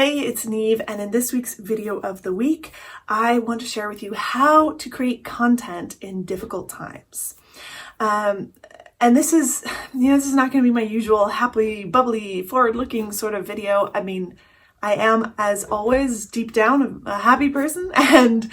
Hey, it's Neve, and in this week's video of the week, I want to share with you how to create content in difficult times. And this is not going to be my usual happy, bubbly, forward-looking sort of video. I mean, I am, as always, deep down a happy person, and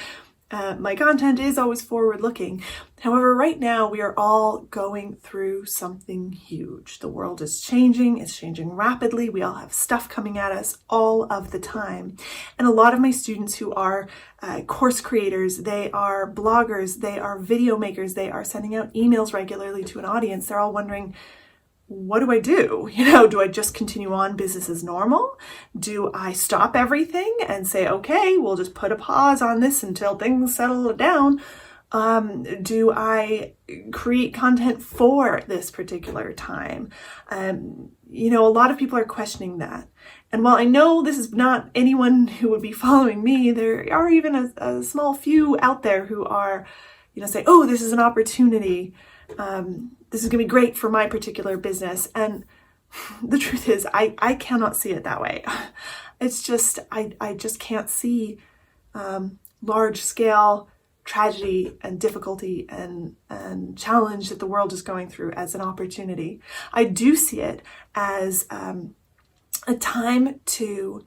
my content is always forward-looking. However, right now we are all going through something huge. The world is changing. It's changing rapidly. We all have stuff coming at us all of the time. And a lot of my students who are course creators, they are bloggers, they are video makers, they are sending out emails regularly to an audience. They're all wondering, what do I do? Do I just continue on business as normal? Do I stop everything and say, okay, we'll just put a pause on this until things settle down? Do I create content for this particular time? A lot of people are questioning that. And while I know this is not anyone who would be following me, there are even a small few out there who are, say, oh, this is an opportunity. This is going to be great for my particular business. And the truth is, I cannot see it that way. It's just, I just can't see large scale tragedy and difficulty and challenge that the world is going through as an opportunity. I do see it as a time to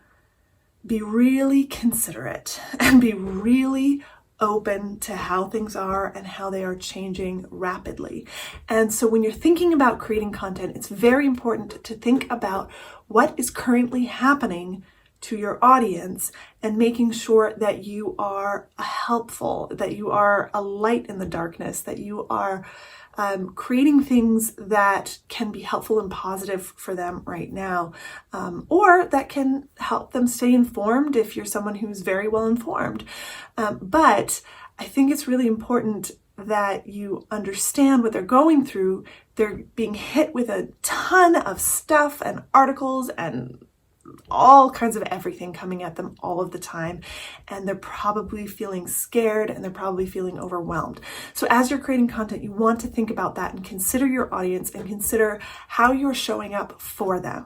be really considerate and be really open to how things are and how they are changing rapidly. And so when you're thinking about creating content, it's very important to think about what is currently happening to your audience and making sure that you are helpful, that you are a light in the darkness, that you are creating things that can be helpful and positive for them right now, or that can help them stay informed if you're someone who's very well informed. But I think it's really important that you understand what they're going through. They're being hit with a ton of stuff and articles and all kinds of everything coming at them all of the time, and they're probably feeling scared and they're probably feeling overwhelmed. So as you're creating content, you want to think about that and consider your audience and consider how you're showing up for them.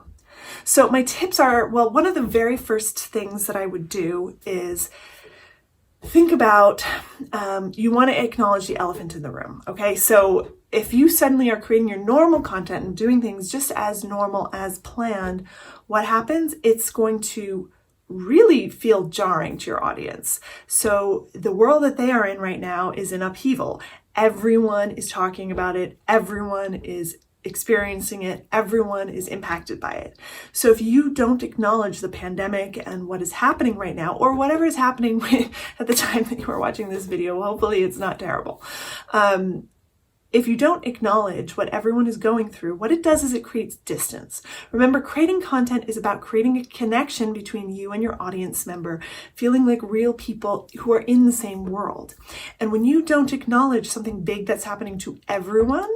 So my tips are, well, one of the very first things that I would do is think about, you want to acknowledge the elephant in the room, okay? So if you suddenly are creating your normal content and doing things just as normal as planned, what happens? It's going to really feel jarring to your audience. So the world that they are in right now is in upheaval. Everyone is talking about it. Everyone is experiencing it. Everyone is impacted by it. So if you don't acknowledge the pandemic and what is happening right now, or whatever is happening at the time that you are watching this video, hopefully it's not terrible. If you don't acknowledge what everyone is going through, what it does is it creates distance. Remember, creating content is about creating a connection between you and your audience member, feeling like real people who are in the same world. And when you don't acknowledge something big that's happening to everyone,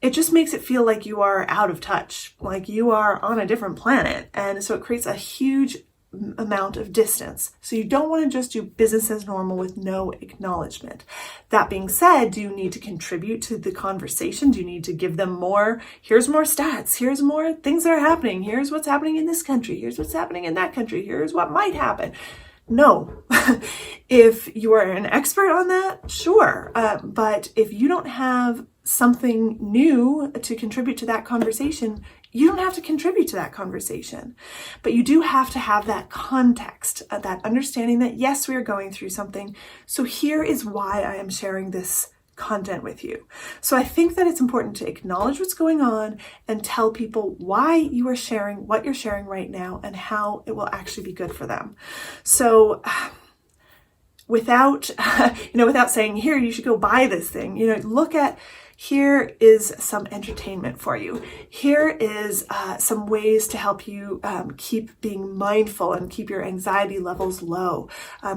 it just makes it feel like you are out of touch, like you are on a different planet. And so it creates a huge amount of distance. So you don't want to just do business as normal with no acknowledgement. That being said, do you need to contribute to the conversation? Do you need to give them more? Here's more stats. Here's more things that are happening. Here's what's happening in this country. Here's what's happening in that country. Here's what might happen. No. If you are an expert on that, sure. But if you don't have something new to contribute to that conversation, you don't have to contribute to that conversation. But you do have to have that context, that understanding that, yes, we are going through something. So here is why I am sharing this content with you. So I think that it's important to acknowledge what's going on and tell people why you are sharing what you're sharing right now and how it will actually be good for them. So without saying, here, you should go buy this thing, look at, here is some entertainment for you. Here is some ways to help you keep being mindful and keep your anxiety levels low.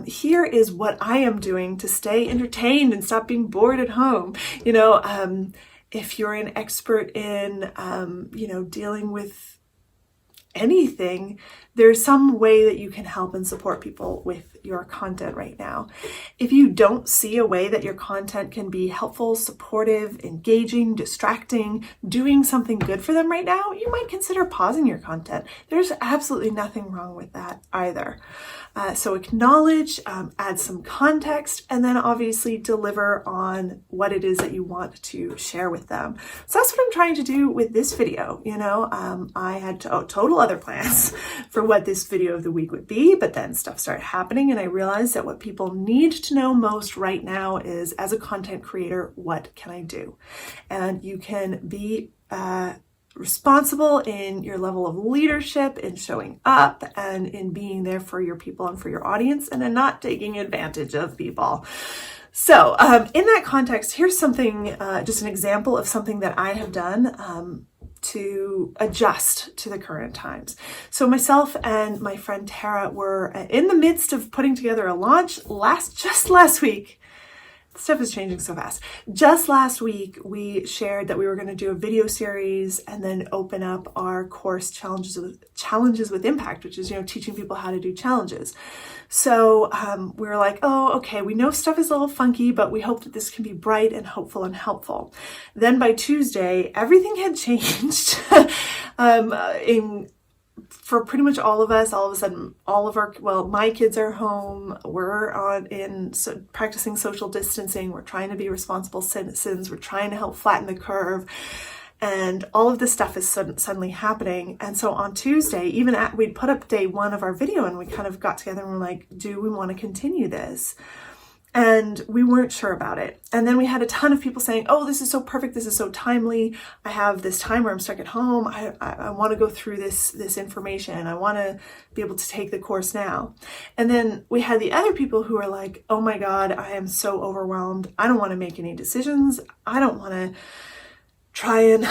Here is what I am doing to stay entertained and stop being bored at home. If you're an expert in, dealing with anything, there's some way that you can help and support people with your content right now. If you don't see a way that your content can be helpful, supportive, engaging, distracting, doing something good for them right now, you might consider pausing your content. There's absolutely nothing wrong with that either. So acknowledge, add some context, and then obviously deliver on what it is that you want to share with them. So that's what I'm trying to do with this video. I had total other plans for what this video of the week would be, but then stuff started happening and I realized that what people need to know most right now is, as a content creator, what can I do? And you can be responsible in your level of leadership, in showing up, and in being there for your people and for your audience, and in not taking advantage of people. So in that context, here's something, just an example of something that I have done to adjust to the current times. So myself and my friend Tara were in the midst of putting together a launch just last week. Stuff is changing so fast. Just last week, we shared that we were going to do a video series and then open up our course Challenges with Impact, which is, teaching people how to do challenges. So we were like, oh, okay, we know stuff is a little funky, but we hope that this can be bright and hopeful and helpful. Then by Tuesday, everything had changed. For pretty much all of us, all of a sudden, my kids are home. We're practicing social distancing. We're trying to be responsible citizens. We're trying to help flatten the curve. And all of this stuff is suddenly happening. And so on Tuesday, we'd put up day one of our video and we kind of got together and we're like, do we want to continue this? And we weren't sure about it. And then we had a ton of people saying, oh, this is so perfect. This is so timely. I have this time where I'm stuck at home. I want to go through this information. I want to be able to take the course now. And then we had the other people who were like, oh my God, I am so overwhelmed. I don't want to make any decisions. I don't want to try and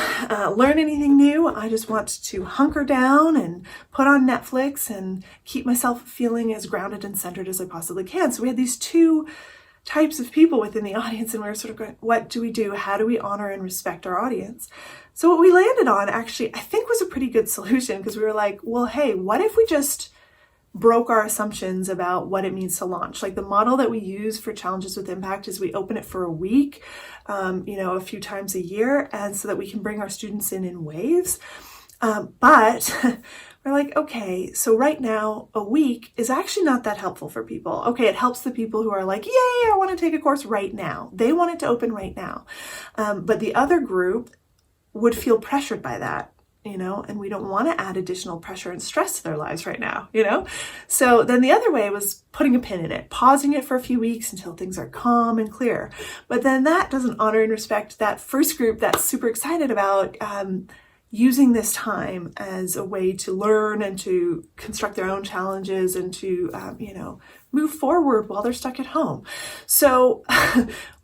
learn anything new. I just want to hunker down and put on Netflix and keep myself feeling as grounded and centered as I possibly can. So we had these two types of people within the audience, and we were sort of going, what do we do? How do we honor and respect our audience? So what we landed on actually, I think, was a pretty good solution, because we were like, well, hey, what if we just broke our assumptions about what it means to launch? Like, the model that we use for Challenges with Impact is we open it for a week, a few times a year, and so that we can bring our students in waves. But we're like, okay, so right now a week is actually not that helpful for people. Okay, it helps the people who are like, yay, I want to take a course right now. They want it to open right now. But the other group would feel pressured by that. And we don't want to add additional pressure and stress to their lives right now, So then the other way was putting a pin in it, pausing it for a few weeks until things are calm and clear. But then that doesn't honor and respect that first group that's super excited about using this time as a way to learn and to construct their own challenges and to, move forward while they're stuck at home. So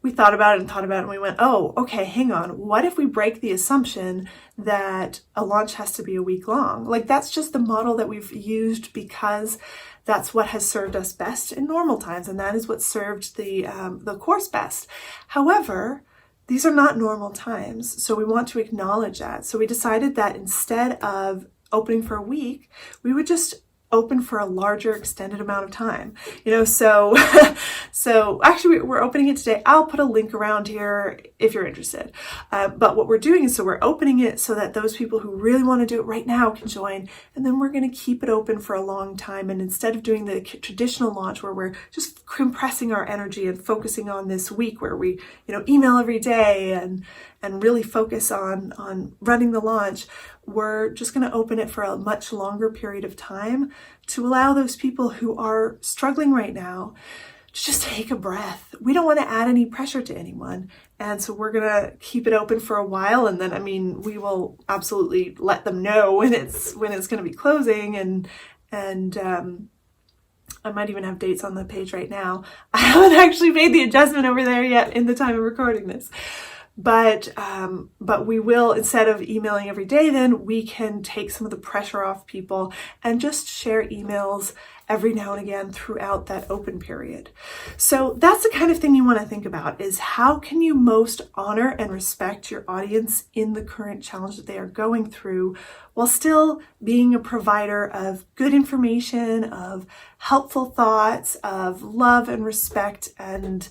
we thought about it and we went, oh, okay, hang on. What if we break the assumption that a launch has to be a week long? Like, that's just the model that we've used because that's what has served us best in normal times. And that is what served the course best. However, these are not normal times. So we want to acknowledge that. So we decided that instead of opening for a week, we would just open for a larger extended amount of time, so actually we're opening it today. I'll put a link around here if you're interested. But what we're doing is, so we're opening it so that those people who really want to do it right now can join, and then we're going to keep it open for a long time. And instead of doing the traditional launch where we're just compressing our energy and focusing on this week where we, email every day and really focus on running the launch, we're just going to open it for a much longer period of time to allow those people who are struggling right now to just take a breath. We don't want to add any pressure to anyone. And so we're going to keep it open for a while. And then, we will absolutely let them know when it's going to be closing. And I might even have dates on the page right now. I haven't actually made the adjustment over there yet in the time of recording this. But we will, instead of emailing every day, then we can take some of the pressure off people and just share emails every now and again throughout that open period. So that's the kind of thing you want to think about, is how can you most honor and respect your audience in the current challenge that they are going through, while still being a provider of good information, of helpful thoughts, of love and respect and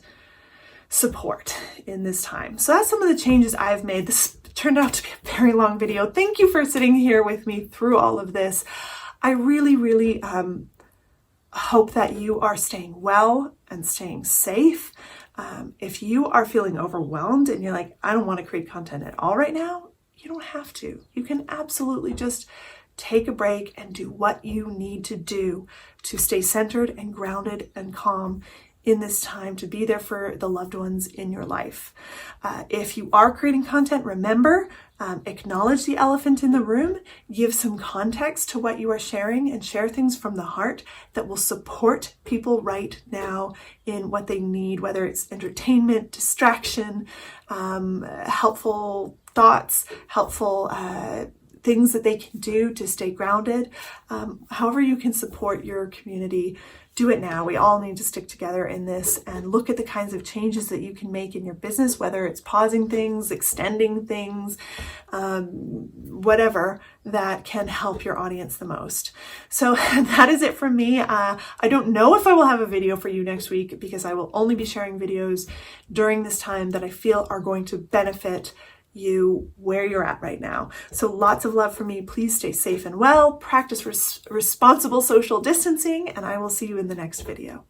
support in this time. So that's some of the changes I've made. This turned out to be a very long video. Thank you for sitting here with me through all of this. I really hope that you are staying well and staying safe. If you are feeling overwhelmed and you're like, I don't want to create content at all right now, you don't have to. You can absolutely just take a break and do what you need to do to stay centered and grounded and calm in this time, to be there for the loved ones in your life. If you are creating content, remember, acknowledge the elephant in the room, give some context to what you are sharing, and share things from the heart that will support people right now in what they need, whether it's entertainment, distraction, helpful thoughts, helpful things that they can do to stay grounded. However you can support your community, do it now. We all need to stick together in this and look at the kinds of changes that you can make in your business, whether it's pausing things, extending things, whatever that can help your audience the most. So that is it from me. I don't know if I will have a video for you next week, because I will only be sharing videos during this time that I feel are going to benefit you where you're at right now. So lots of love from me. Please stay safe and well, practice responsible social distancing, and I will see you in the next video.